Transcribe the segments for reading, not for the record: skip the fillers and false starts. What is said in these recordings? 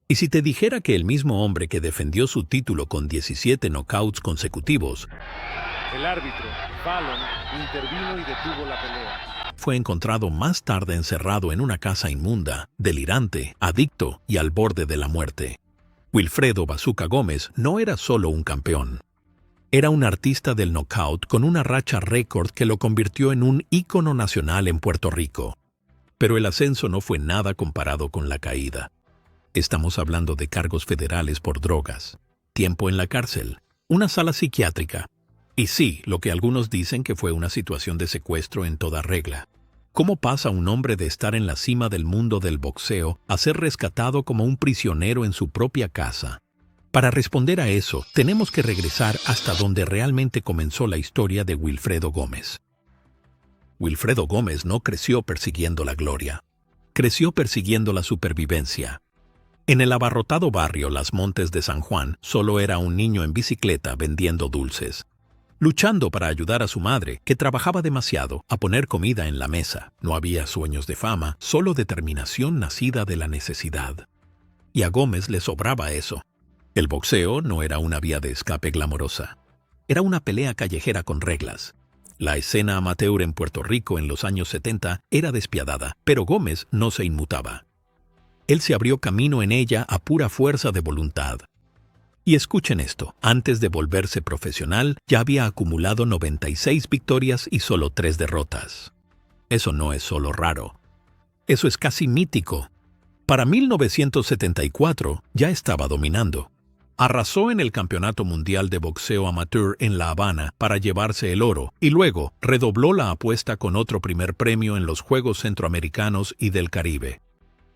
Y si te dijera que el mismo hombre que defendió su título con 17 knockouts consecutivos, El árbitro, Fallon, intervino y detuvo la pelea. fue encontrado más tarde encerrado en una casa inmunda, delirante, adicto y al borde de la muerte. Wilfredo Bazooka Gómez no era solo un campeón. Era un artista del knockout con una racha récord que lo convirtió en un ícono nacional en Puerto Rico. Pero el ascenso no fue nada comparado con la caída. Estamos hablando de cargos federales por drogas, tiempo en la cárcel, una sala psiquiátrica. Y sí, lo que algunos dicen que fue una situación de secuestro en toda regla. ¿Cómo pasa un hombre de estar en la cima del mundo del boxeo a ser rescatado como un prisionero en su propia casa? Para responder a eso, tenemos que regresar hasta donde realmente comenzó la historia de Wilfredo Gómez. Wilfredo Gómez no creció persiguiendo la gloria. Creció persiguiendo la supervivencia. En el abarrotado barrio Las Montes de San Juan, solo era un niño en bicicleta vendiendo dulces. Luchando para ayudar a su madre, que trabajaba demasiado, a poner comida en la mesa. No había sueños de fama, solo determinación nacida de la necesidad. Y a Gómez le sobraba eso. El boxeo no era una vía de escape glamorosa. Era una pelea callejera con reglas. La escena amateur en Puerto Rico en los años 70 era despiadada, pero Gómez no se inmutaba. Él se abrió camino en ella a pura fuerza de voluntad. Y escuchen esto, antes de volverse profesional, ya había acumulado 96 victorias y solo 3 derrotas. Eso no es solo raro. Eso es casi mítico. Para 1974 ya estaba dominando. Arrasó en el Campeonato Mundial de Boxeo Amateur en La Habana para llevarse el oro y luego redobló la apuesta con otro primer premio en los Juegos Centroamericanos y del Caribe.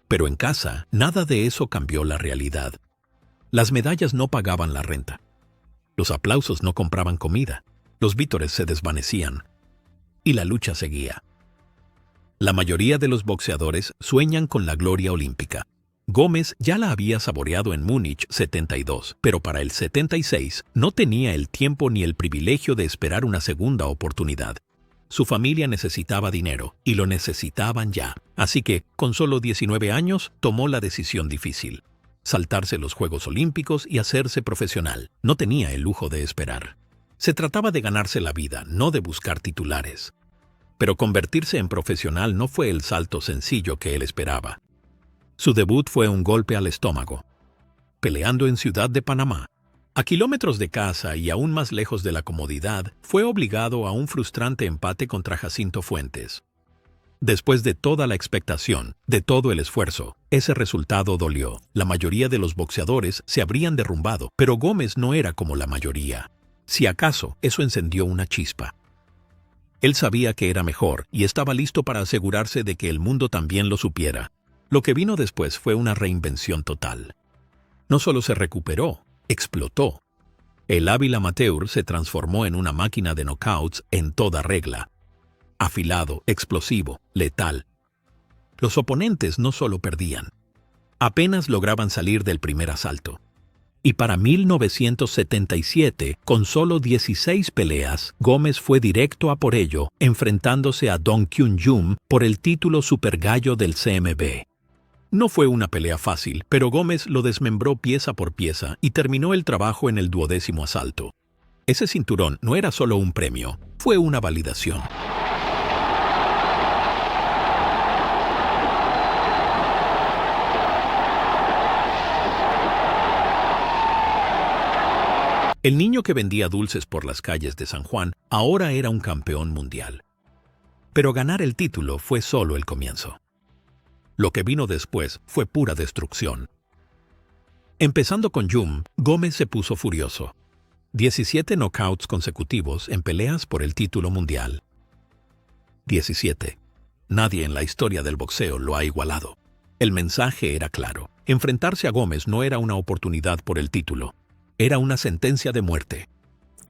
Pero en casa, nada de eso cambió la realidad. Las medallas no pagaban la renta. Los aplausos no compraban comida. Los vítores se desvanecían. Y la lucha seguía. La mayoría de los boxeadores sueñan con la gloria olímpica. Gómez ya la había saboreado en Múnich 72, pero para el 76 no tenía el tiempo ni el privilegio de esperar una segunda oportunidad. Su familia necesitaba dinero, y lo necesitaban ya. Así que, con solo 19 años, tomó la decisión difícil. Saltarse los Juegos Olímpicos y hacerse profesional. No tenía el lujo de esperar. Se trataba de ganarse la vida, no de buscar titulares. Pero convertirse en profesional no fue el salto sencillo que él esperaba. Su debut fue un golpe al estómago. Peleando en Ciudad de Panamá. A kilómetros de casa y aún más lejos de la comodidad, fue obligado a un frustrante empate contra Jacinto Fuentes. Después de toda la expectación, de todo el esfuerzo, ese resultado dolió. La mayoría de los boxeadores se habrían derrumbado, pero Gómez no era como la mayoría. Si acaso, eso encendió una chispa. Él sabía que era mejor y estaba listo para asegurarse de que el mundo también lo supiera. Lo que vino después fue una reinvención total. No solo se recuperó, explotó. El hábil amateur se transformó en una máquina de knockouts en toda regla. Afilado, explosivo, letal. Los oponentes no solo perdían, apenas lograban salir del primer asalto. Y para 1977, con solo 16 peleas, Gómez fue directo a por ello, enfrentándose a Dong Kyun Jum por el título Super Gallo del CMB. No fue una pelea fácil, pero Gómez lo desmembró pieza por pieza y terminó el trabajo en el 12º asalto. Ese cinturón no era solo un premio, fue una validación. El niño que vendía dulces por las calles de San Juan ahora era un campeón mundial. Pero ganar el título fue solo el comienzo. Lo que vino después fue pura destrucción. Empezando con Jum, Gómez se puso furioso. 17 knockouts consecutivos en peleas por el título mundial. 17. Nadie en la historia del boxeo lo ha igualado. El mensaje era claro. Enfrentarse a Gómez no era una oportunidad por el título. Era una sentencia de muerte.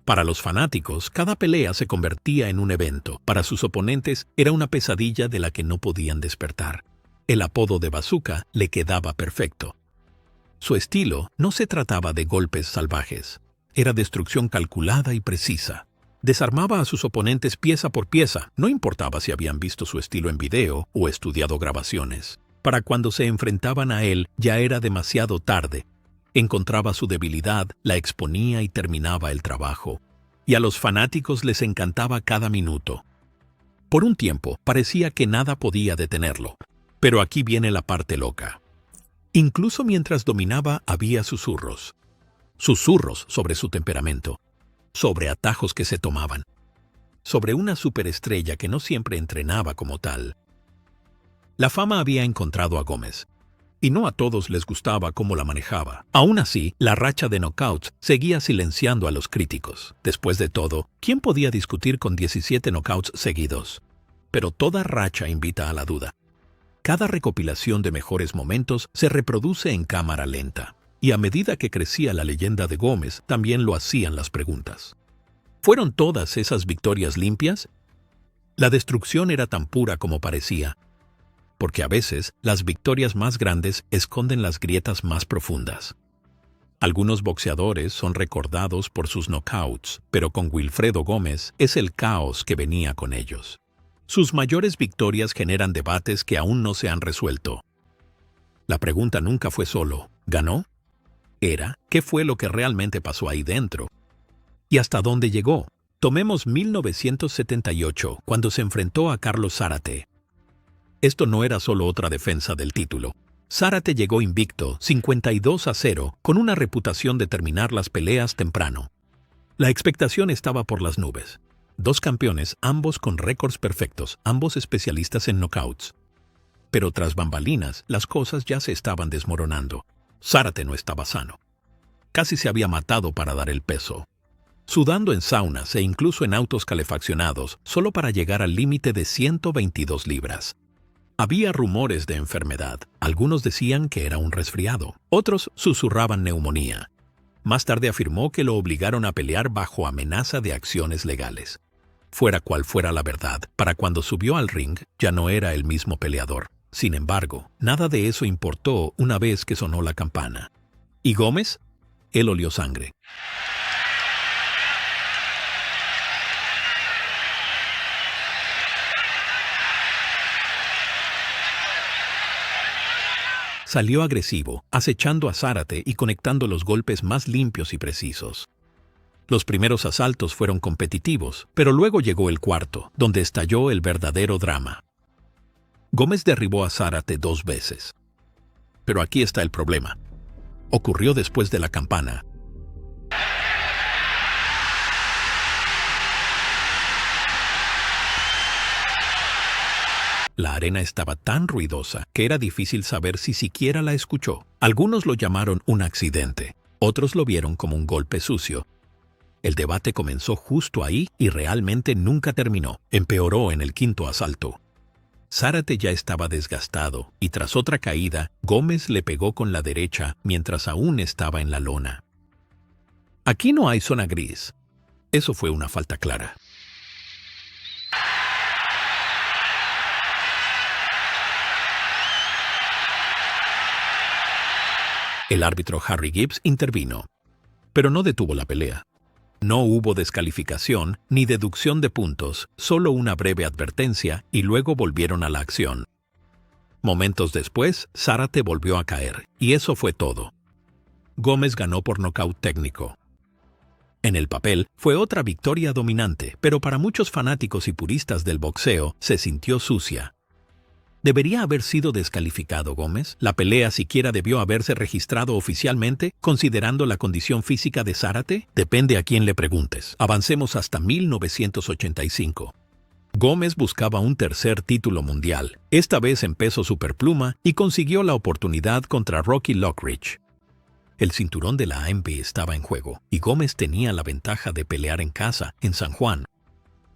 Para los fanáticos, cada pelea se convertía en un evento. Para sus oponentes, era una pesadilla de la que no podían despertar. El apodo de Bazooka le quedaba perfecto. Su estilo no se trataba de golpes salvajes. Era destrucción calculada y precisa. Desarmaba a sus oponentes pieza por pieza, no importaba si habían visto su estilo en video o estudiado grabaciones. Para cuando se enfrentaban a él ya era demasiado tarde. Encontraba su debilidad, la exponía y terminaba el trabajo. Y a los fanáticos les encantaba cada minuto. Por un tiempo parecía que nada podía detenerlo. Pero aquí viene la parte loca. Incluso mientras dominaba había susurros. Susurros sobre su temperamento, sobre atajos que se tomaban, sobre una superestrella que no siempre entrenaba como tal. La fama había encontrado a Gómez, y no a todos les gustaba cómo la manejaba. Aún así, la racha de knockouts seguía silenciando a los críticos. Después de todo, ¿quién podía discutir con 17 knockouts seguidos? Pero toda racha invita a la duda. Cada recopilación de mejores momentos se reproduce en cámara lenta. Y a medida que crecía la leyenda de Gómez, también lo hacían las preguntas. ¿Fueron todas esas victorias limpias? La destrucción era tan pura como parecía, porque a veces las victorias más grandes esconden las grietas más profundas. Algunos boxeadores son recordados por sus knockouts, pero con Wilfredo Gómez es el caos que venía con ellos. Sus mayores victorias generan debates que aún no se han resuelto. La pregunta nunca fue solo, ¿ganó? Era, ¿qué fue lo que realmente pasó ahí dentro? ¿Y hasta dónde llegó? Tomemos 1978, cuando se enfrentó a Carlos Zárate. Esto no era solo otra defensa del título. Zárate llegó invicto, 52-0, con una reputación de terminar las peleas temprano. La expectación estaba por las nubes. Dos campeones, ambos con récords perfectos, ambos especialistas en knockouts. Pero tras bambalinas, las cosas ya se estaban desmoronando. Zárate no estaba sano. Casi se había matado para dar el peso. Sudando en saunas e incluso en autos calefaccionados, solo para llegar al límite de 122 libras. Había rumores de enfermedad. Algunos decían que era un resfriado. Otros susurraban neumonía. Más tarde afirmó que lo obligaron a pelear bajo amenaza de acciones legales. Fuera cual fuera la verdad, para cuando subió al ring ya no era el mismo peleador. Sin embargo, nada de eso importó una vez que sonó la campana. ¿Y Gómez? Él olió sangre. Salió agresivo, acechando a Zárate y conectando los golpes más limpios y precisos. Los primeros asaltos fueron competitivos, pero luego llegó el cuarto, donde estalló el verdadero drama. Gómez derribó a Zárate 2 veces. Pero aquí está el problema. Ocurrió después de la campana. La arena estaba tan ruidosa que era difícil saber si siquiera la escuchó. Algunos lo llamaron un accidente, otros lo vieron como un golpe sucio. El debate comenzó justo ahí y realmente nunca terminó. Empeoró en el 5º asalto. Zárate ya estaba desgastado y tras otra caída, Gómez le pegó con la derecha mientras aún estaba en la lona. Aquí no hay zona gris. Eso fue una falta clara. El árbitro Harry Gibbs intervino, pero no detuvo la pelea. No hubo descalificación ni deducción de puntos, solo una breve advertencia y luego volvieron a la acción. Momentos después, Zárate volvió a caer, y eso fue todo. Gómez ganó por nocaut técnico. En el papel, fue otra victoria dominante, pero para muchos fanáticos y puristas del boxeo, se sintió sucia. ¿Debería haber sido descalificado Gómez? ¿La pelea siquiera debió haberse registrado oficialmente, considerando la condición física de Zárate? Depende a quién le preguntes. Avancemos hasta 1985. Gómez buscaba un tercer título mundial, esta vez en peso superpluma, y consiguió la oportunidad contra Rocky Lockridge. El cinturón de la AMB estaba en juego, y Gómez tenía la ventaja de pelear en casa, en San Juan.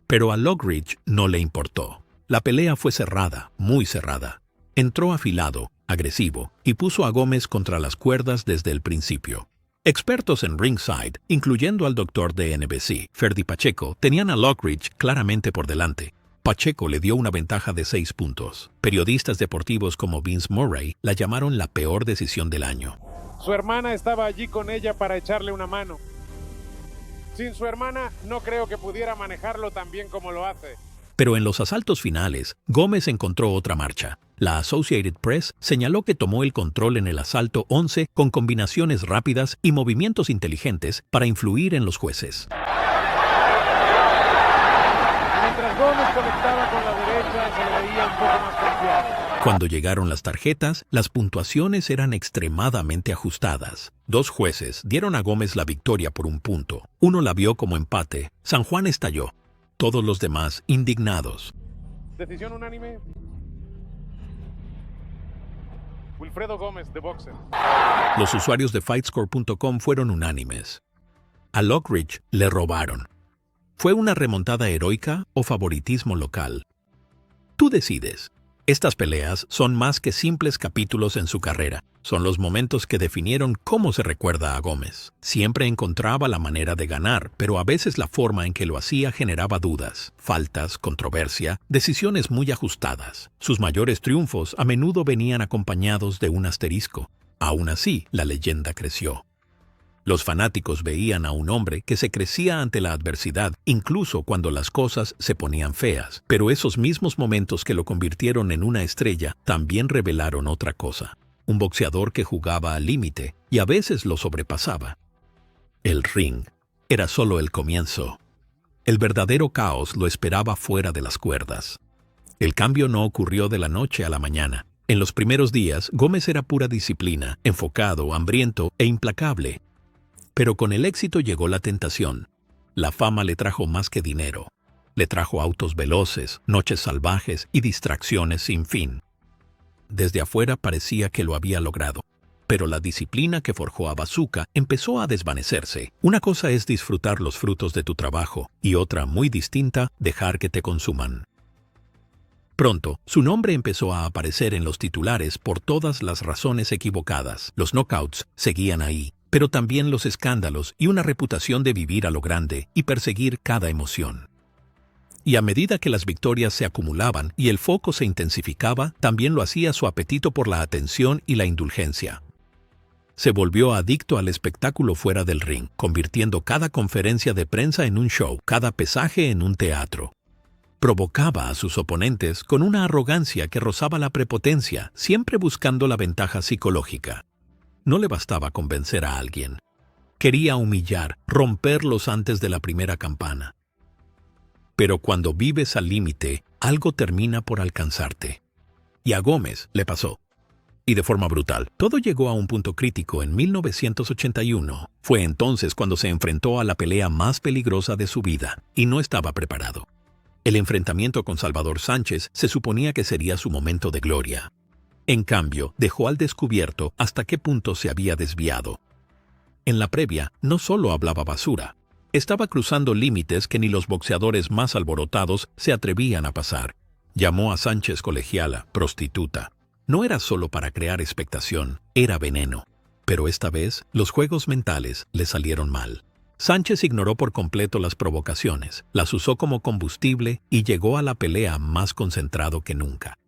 Pero a Lockridge no le importó. La pelea fue cerrada, muy cerrada. Entró afilado, agresivo, y puso a Gómez contra las cuerdas desde el principio. Expertos en ringside, incluyendo al doctor de NBC, Ferdy Pacheco, tenían a Lockridge claramente por delante. Pacheco le dio una ventaja de 6 puntos. Periodistas deportivos como Vince Murray la llamaron la peor decisión del año. Su hermana estaba allí con ella para echarle una mano. Sin su hermana, no creo que pudiera manejarlo tan bien como lo hace. Pero en los asaltos finales, Gómez encontró otra marcha. La Associated Press señaló que tomó el control en el asalto 11 con combinaciones rápidas y movimientos inteligentes para influir en los jueces. Mientras Gómez conectaba con la derecha, se le veía un poco más confiado. Cuando llegaron las tarjetas, las puntuaciones eran extremadamente ajustadas. 2 jueces dieron a Gómez la victoria por 1 punto. Uno la vio como empate. San Juan estalló. Todos los demás indignados. Decisión unánime. Wilfredo Gómez, de boxer. Los usuarios de Fightscore.com fueron unánimes. A Lockridge le robaron. ¿Fue una remontada heroica o favoritismo local? Tú decides. Estas peleas son más que simples capítulos en su carrera. Son los momentos que definieron cómo se recuerda a Gómez. Siempre encontraba la manera de ganar, pero a veces la forma en que lo hacía generaba dudas, faltas, controversia, decisiones muy ajustadas. Sus mayores triunfos a menudo venían acompañados de un asterisco. Aún así, la leyenda creció. Los fanáticos veían a un hombre que se crecía ante la adversidad, incluso cuando las cosas se ponían feas. Pero esos mismos momentos que lo convirtieron en una estrella también revelaron otra cosa. Un boxeador que jugaba al límite y a veces lo sobrepasaba. El ring era solo el comienzo. El verdadero caos lo esperaba fuera de las cuerdas. El cambio no ocurrió de la noche a la mañana. En los primeros días, Gómez era pura disciplina, enfocado, hambriento e implacable. Pero con el éxito llegó la tentación. La fama le trajo más que dinero. Le trajo autos veloces, noches salvajes y distracciones sin fin. Desde afuera parecía que lo había logrado. Pero la disciplina que forjó a Bazooka empezó a desvanecerse. Una cosa es disfrutar los frutos de tu trabajo y otra, muy distinta, dejar que te consuman. Pronto, su nombre empezó a aparecer en los titulares por todas las razones equivocadas. Los knockouts seguían ahí, pero también los escándalos y una reputación de vivir a lo grande y perseguir cada emoción. Y a medida que las victorias se acumulaban y el foco se intensificaba, también lo hacía su apetito por la atención y la indulgencia. Se volvió adicto al espectáculo fuera del ring, convirtiendo cada conferencia de prensa en un show, cada pesaje en un teatro. Provocaba a sus oponentes con una arrogancia que rozaba la prepotencia, siempre buscando la ventaja psicológica. No le bastaba convencer a alguien. Quería humillar, romperlos antes de la primera campana. Pero cuando vives al límite, algo termina por alcanzarte. Y a Gómez le pasó. Y de forma brutal. Todo llegó a un punto crítico en 1981. Fue entonces cuando se enfrentó a la pelea más peligrosa de su vida, y no estaba preparado. El enfrentamiento con Salvador Sánchez se suponía que sería su momento de gloria. En cambio, dejó al descubierto hasta qué punto se había desviado. En la previa, no solo hablaba basura. Estaba cruzando límites que ni los boxeadores más alborotados se atrevían a pasar. Llamó a Sánchez colegiala, prostituta. No era solo para crear expectación, era veneno. Pero esta vez, los juegos mentales le salieron mal. Sánchez ignoró por completo las provocaciones, las usó como combustible y llegó a la pelea más concentrado que nunca.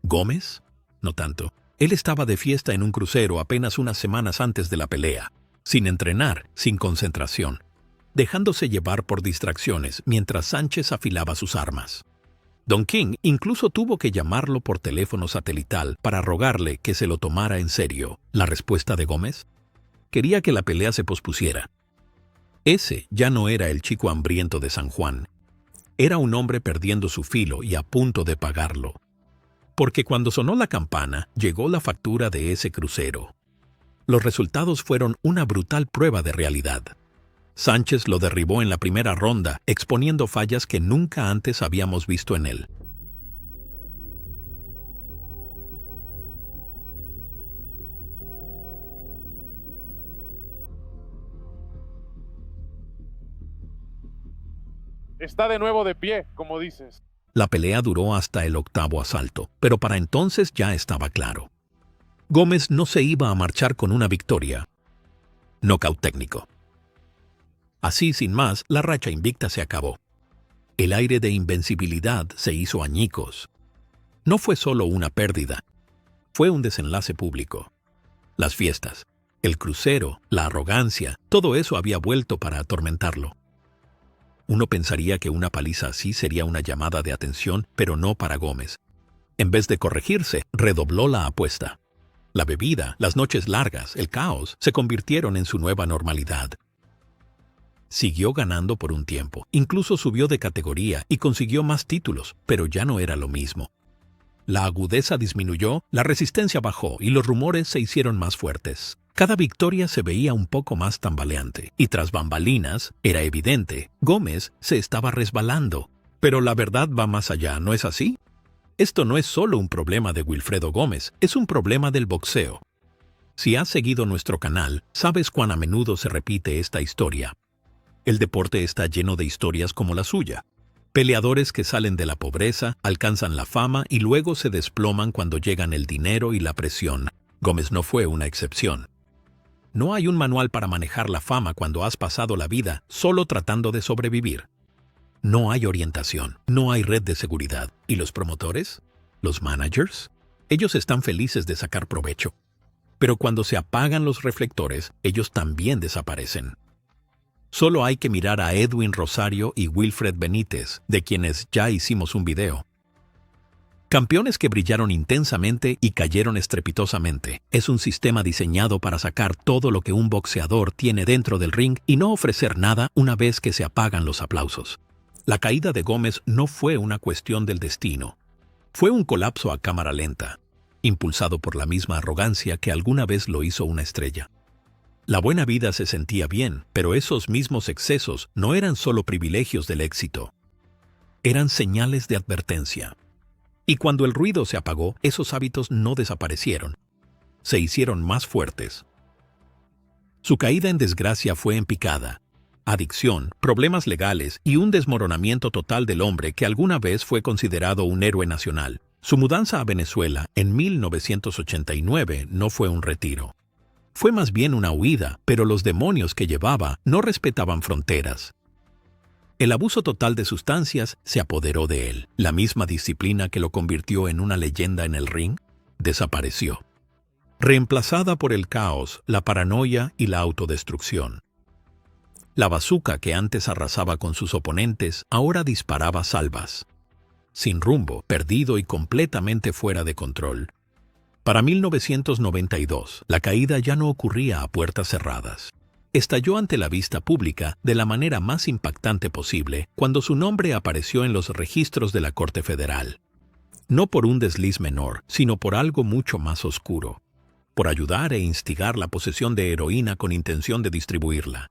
¿Gómez? No tanto. Él estaba de fiesta en un crucero apenas unas semanas antes de la pelea, sin entrenar, sin concentración, dejándose llevar por distracciones mientras Sánchez afilaba sus armas. Don King incluso tuvo que llamarlo por teléfono satelital para rogarle que se lo tomara en serio. ¿La respuesta de Gómez? Quería que la pelea se pospusiera. Ese ya no era el chico hambriento de San Juan. Era un hombre perdiendo su filo y a punto de pagarlo. Porque cuando sonó la campana, llegó la factura de ese crucero. Los resultados fueron una brutal prueba de realidad. Sánchez lo derribó en la primera ronda, exponiendo fallas que nunca antes habíamos visto en él. Está de nuevo de pie, como dices. La pelea duró hasta el 8º asalto, pero para entonces ya estaba claro. Gómez no se iba a marchar con una victoria. Nocaut técnico. Así, sin más, la racha invicta se acabó. El aire de invencibilidad se hizo añicos. No fue solo una pérdida, fue un desenlace público. Las fiestas, el crucero, la arrogancia, todo eso había vuelto para atormentarlo. Uno pensaría que una paliza así sería una llamada de atención, pero no para Gómez. En vez de corregirse, redobló la apuesta. La bebida, las noches largas, el caos, se convirtieron en su nueva normalidad. Siguió ganando por un tiempo, incluso subió de categoría y consiguió más títulos, pero ya no era lo mismo. La agudeza disminuyó, la resistencia bajó y los rumores se hicieron más fuertes. Cada victoria se veía un poco más tambaleante, y tras bambalinas, era evidente, Gómez se estaba resbalando. Pero la verdad va más allá, ¿no es así? Esto no es solo un problema de Wilfredo Gómez, es un problema del boxeo. Si has seguido nuestro canal, sabes cuán a menudo se repite esta historia. El deporte está lleno de historias como la suya. Peleadores que salen de la pobreza, alcanzan la fama y luego se desploman cuando llegan el dinero y la presión. Gómez no fue una excepción. No hay un manual para manejar la fama cuando has pasado la vida solo tratando de sobrevivir. No hay orientación, no hay red de seguridad. ¿Y los promotores? ¿Los managers? Ellos están felices de sacar provecho. Pero cuando se apagan los reflectores, ellos también desaparecen. Solo hay que mirar a Edwin Rosario y Wilfred Benítez, de quienes ya hicimos un video. Campeones que brillaron intensamente y cayeron estrepitosamente. Es un sistema diseñado para sacar todo lo que un boxeador tiene dentro del ring y no ofrecer nada una vez que se apagan los aplausos. La caída de Gómez no fue una cuestión del destino. Fue un colapso a cámara lenta, impulsado por la misma arrogancia que alguna vez lo hizo una estrella. La buena vida se sentía bien, pero esos mismos excesos no eran solo privilegios del éxito. Eran señales de advertencia. Y cuando el ruido se apagó, esos hábitos no desaparecieron. Se hicieron más fuertes. Su caída en desgracia fue en picada. Adicción, problemas legales y un desmoronamiento total del hombre que alguna vez fue considerado un héroe nacional. Su mudanza a Venezuela en 1989 no fue un retiro. Fue más bien una huida, pero los demonios que llevaba no respetaban fronteras. El abuso total de sustancias se apoderó de él. La misma disciplina que lo convirtió en una leyenda en el ring desapareció, reemplazada por el caos, la paranoia y la autodestrucción. La bazuca que antes arrasaba con sus oponentes ahora disparaba salvas. Sin rumbo, perdido y completamente fuera de control. Para 1992, la caída ya no ocurría a puertas cerradas. Estalló ante la vista pública de la manera más impactante posible cuando su nombre apareció en los registros de la Corte Federal. No por un desliz menor, sino por algo mucho más oscuro. Por ayudar e instigar la posesión de heroína con intención de distribuirla.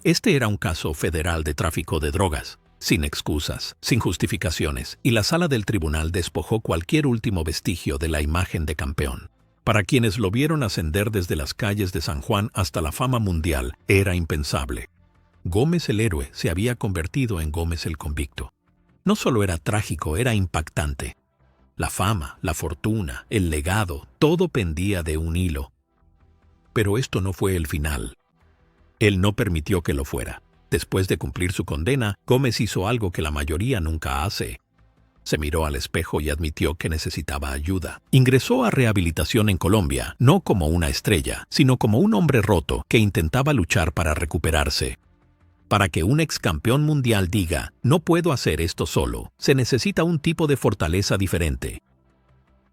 Este era un caso federal de tráfico de drogas, sin excusas, sin justificaciones, y la sala del tribunal despojó cualquier último vestigio de la imagen de campeón. Para quienes lo vieron ascender desde las calles de San Juan hasta la fama mundial, era impensable. Gómez el héroe se había convertido en Gómez el convicto. No solo era trágico, era impactante. La fama, la fortuna, el legado, todo pendía de un hilo. Pero esto no fue el final. Él no permitió que lo fuera. Después de cumplir su condena, Gómez hizo algo que la mayoría nunca hace. Se miró al espejo y admitió que necesitaba ayuda. Ingresó a rehabilitación en Colombia, no como una estrella, sino como un hombre roto que intentaba luchar para recuperarse. Para que un ex campeón mundial diga, no puedo hacer esto solo, se necesita un tipo de fortaleza diferente.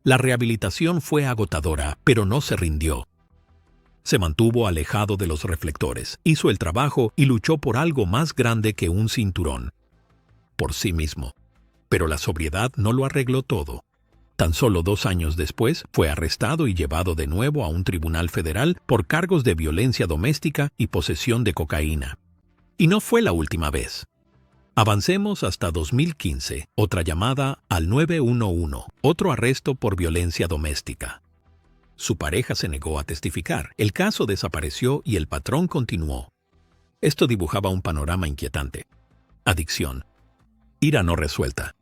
La rehabilitación fue agotadora, pero no se rindió. Se mantuvo alejado de los reflectores, hizo el trabajo y luchó por algo más grande que un cinturón. Por sí mismo. Pero la sobriedad no lo arregló todo. Tan solo 2 años después, fue arrestado y llevado de nuevo a un tribunal federal por cargos de violencia doméstica y posesión de cocaína. Y no fue la última vez. Avancemos hasta 2015, otra llamada al 911, otro arresto por violencia doméstica. Su pareja se negó a testificar, el caso desapareció y el patrón continuó. Esto dibujaba un panorama inquietante. Adicción. Ira no resuelta.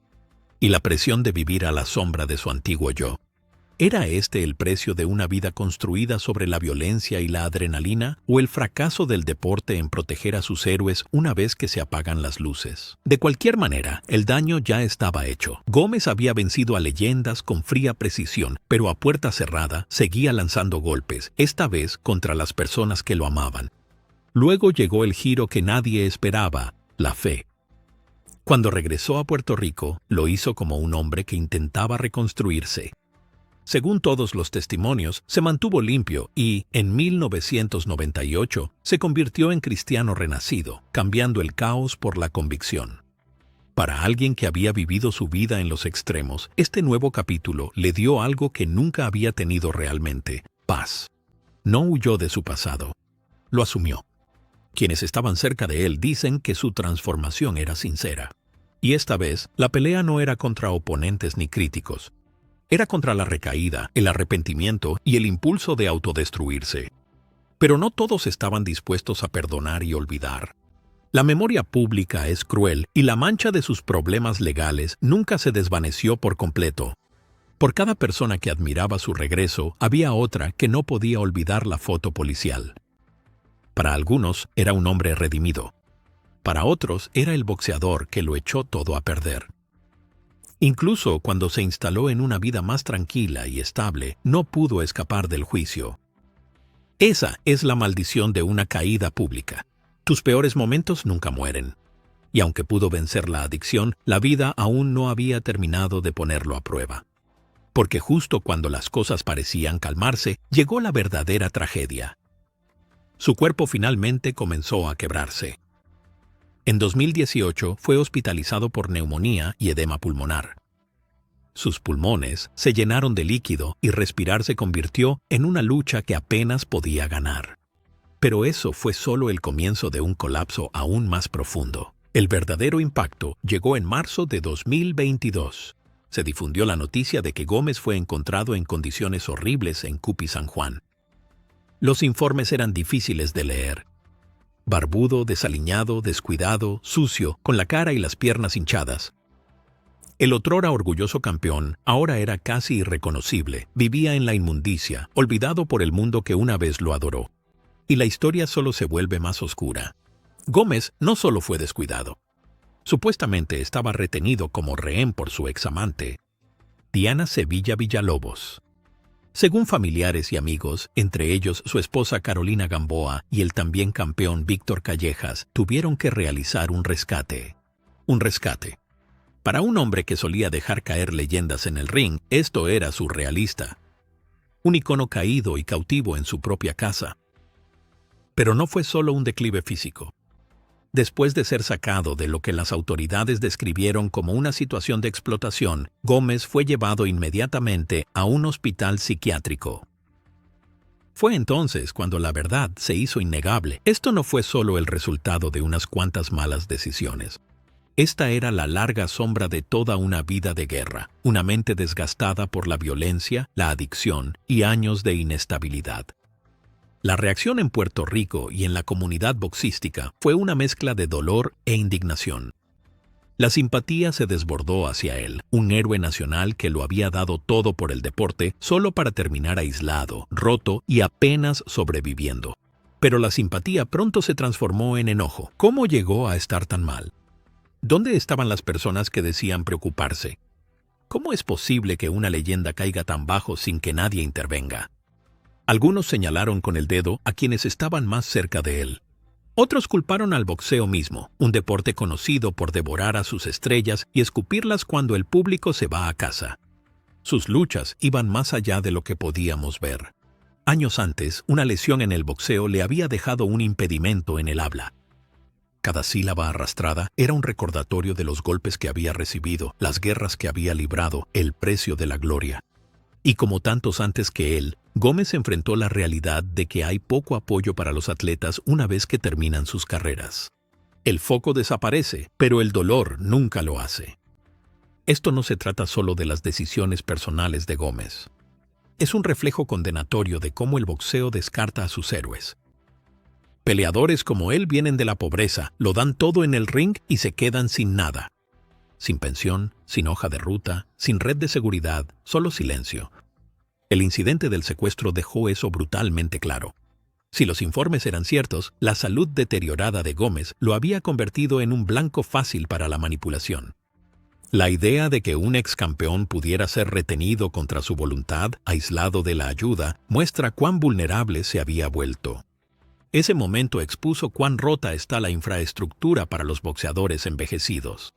Y la presión de vivir a la sombra de su antiguo yo. ¿Era este el precio de una vida construida sobre la violencia y la adrenalina, o el fracaso del deporte en proteger a sus héroes una vez que se apagan las luces? De cualquier manera, el daño ya estaba hecho. Gómez había vencido a leyendas con fría precisión, pero a puerta cerrada seguía lanzando golpes, esta vez contra las personas que lo amaban. Luego llegó el giro que nadie esperaba, la fe. Cuando regresó a Puerto Rico, lo hizo como un hombre que intentaba reconstruirse. Según todos los testimonios, se mantuvo limpio y, en 1998, se convirtió en cristiano renacido, cambiando el caos por la convicción. Para alguien que había vivido su vida en los extremos, este nuevo capítulo le dio algo que nunca había tenido realmente: paz. No huyó de su pasado. Lo asumió. Quienes estaban cerca de él dicen que su transformación era sincera. Y esta vez, la pelea no era contra oponentes ni críticos. Era contra la recaída, el arrepentimiento y el impulso de autodestruirse. Pero no todos estaban dispuestos a perdonar y olvidar. La memoria pública es cruel y la mancha de sus problemas legales nunca se desvaneció por completo. Por cada persona que admiraba su regreso, había otra que no podía olvidar la foto policial. Para algunos era un hombre redimido. Para otros era el boxeador que lo echó todo a perder. Incluso cuando se instaló en una vida más tranquila y estable, no pudo escapar del juicio. Esa es la maldición de una caída pública. Tus peores momentos nunca mueren. Y aunque pudo vencer la adicción, la vida aún no había terminado de ponerlo a prueba. Porque justo cuando las cosas parecían calmarse, llegó la verdadera tragedia. Su cuerpo finalmente comenzó a quebrarse. En 2018 fue hospitalizado por neumonía y edema pulmonar. Sus pulmones se llenaron de líquido y respirar se convirtió en una lucha que apenas podía ganar. Pero eso fue solo el comienzo de un colapso aún más profundo. El verdadero impacto llegó en marzo de 2022. Se difundió la noticia de que Gómez fue encontrado en condiciones horribles en Cupi, San Juan. Los informes eran difíciles de leer. Barbudo, desaliñado, descuidado, sucio, con la cara y las piernas hinchadas. El otrora orgulloso campeón ahora era casi irreconocible, vivía en la inmundicia, olvidado por el mundo que una vez lo adoró. Y la historia solo se vuelve más oscura. Gómez no solo fue descuidado. Supuestamente estaba retenido como rehén por su examante, Diana Sevilla Villalobos. Según familiares y amigos, entre ellos su esposa Carolina Gamboa y el también campeón Víctor Callejas, tuvieron que realizar un rescate. Un rescate. Para un hombre que solía dejar caer leyendas en el ring, esto era surrealista. Un icono caído y cautivo en su propia casa. Pero no fue solo un declive físico. Después de ser sacado de lo que las autoridades describieron como una situación de explotación, Gómez fue llevado inmediatamente a un hospital psiquiátrico. Fue entonces cuando la verdad se hizo innegable. Esto no fue solo el resultado de unas cuantas malas decisiones. Esta era la larga sombra de toda una vida de guerra, una mente desgastada por la violencia, la adicción y años de inestabilidad. La reacción en Puerto Rico y en la comunidad boxística fue una mezcla de dolor e indignación. La simpatía se desbordó hacia él, un héroe nacional que lo había dado todo por el deporte, solo para terminar aislado, roto y apenas sobreviviendo. Pero la simpatía pronto se transformó en enojo. ¿Cómo llegó a estar tan mal? ¿Dónde estaban las personas que decían preocuparse? ¿Cómo es posible que una leyenda caiga tan bajo sin que nadie intervenga? Algunos señalaron con el dedo a quienes estaban más cerca de él. Otros culparon al boxeo mismo, un deporte conocido por devorar a sus estrellas y escupirlas cuando el público se va a casa. Sus luchas iban más allá de lo que podíamos ver. Años antes, una lesión en el boxeo le había dejado un impedimento en el habla. Cada sílaba arrastrada era un recordatorio de los golpes que había recibido, las guerras que había librado, el precio de la gloria. Y como tantos antes que él, Gómez enfrentó la realidad de que hay poco apoyo para los atletas una vez que terminan sus carreras. El foco desaparece, pero el dolor nunca lo hace. Esto no se trata solo de las decisiones personales de Gómez. Es un reflejo condenatorio de cómo el boxeo descarta a sus héroes. Peleadores como él vienen de la pobreza, lo dan todo en el ring y se quedan sin nada. Sin pensión, sin hoja de ruta, sin red de seguridad, solo silencio. El incidente del secuestro dejó eso brutalmente claro. Si los informes eran ciertos, la salud deteriorada de Gómez lo había convertido en un blanco fácil para la manipulación. La idea de que un ex campeón pudiera ser retenido contra su voluntad, aislado de la ayuda, muestra cuán vulnerable se había vuelto. Ese momento expuso cuán rota está la infraestructura para los boxeadores envejecidos.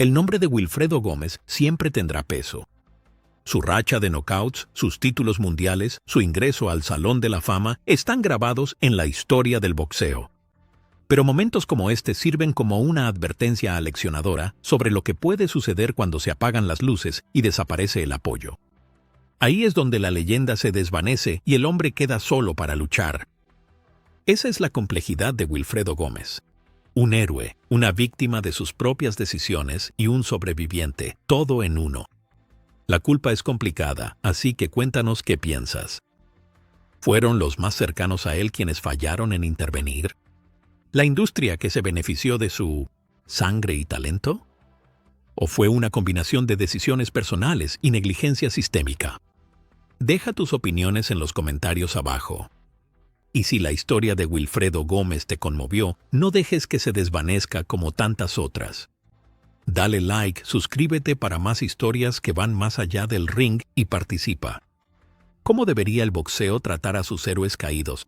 el nombre de Wilfredo Gómez siempre tendrá peso. Su racha de knockouts, sus títulos mundiales, su ingreso al Salón de la Fama están grabados en la historia del boxeo. Pero momentos como este sirven como una advertencia aleccionadora sobre lo que puede suceder cuando se apagan las luces y desaparece el apoyo. Ahí es donde la leyenda se desvanece y el hombre queda solo para luchar. Esa es la complejidad de Wilfredo Gómez. Un héroe, una víctima de sus propias decisiones y un sobreviviente, todo en uno. La culpa es complicada, así que cuéntanos qué piensas. ¿Fueron los más cercanos a él quienes fallaron en intervenir? ¿La industria que se benefició de su sangre y talento? ¿O fue una combinación de decisiones personales y negligencia sistémica? Deja tus opiniones en los comentarios abajo. Y si la historia de Wilfredo Gómez te conmovió, no dejes que se desvanezca como tantas otras. Dale like, suscríbete para más historias que van más allá del ring y participa. ¿Cómo debería el boxeo tratar a sus héroes caídos?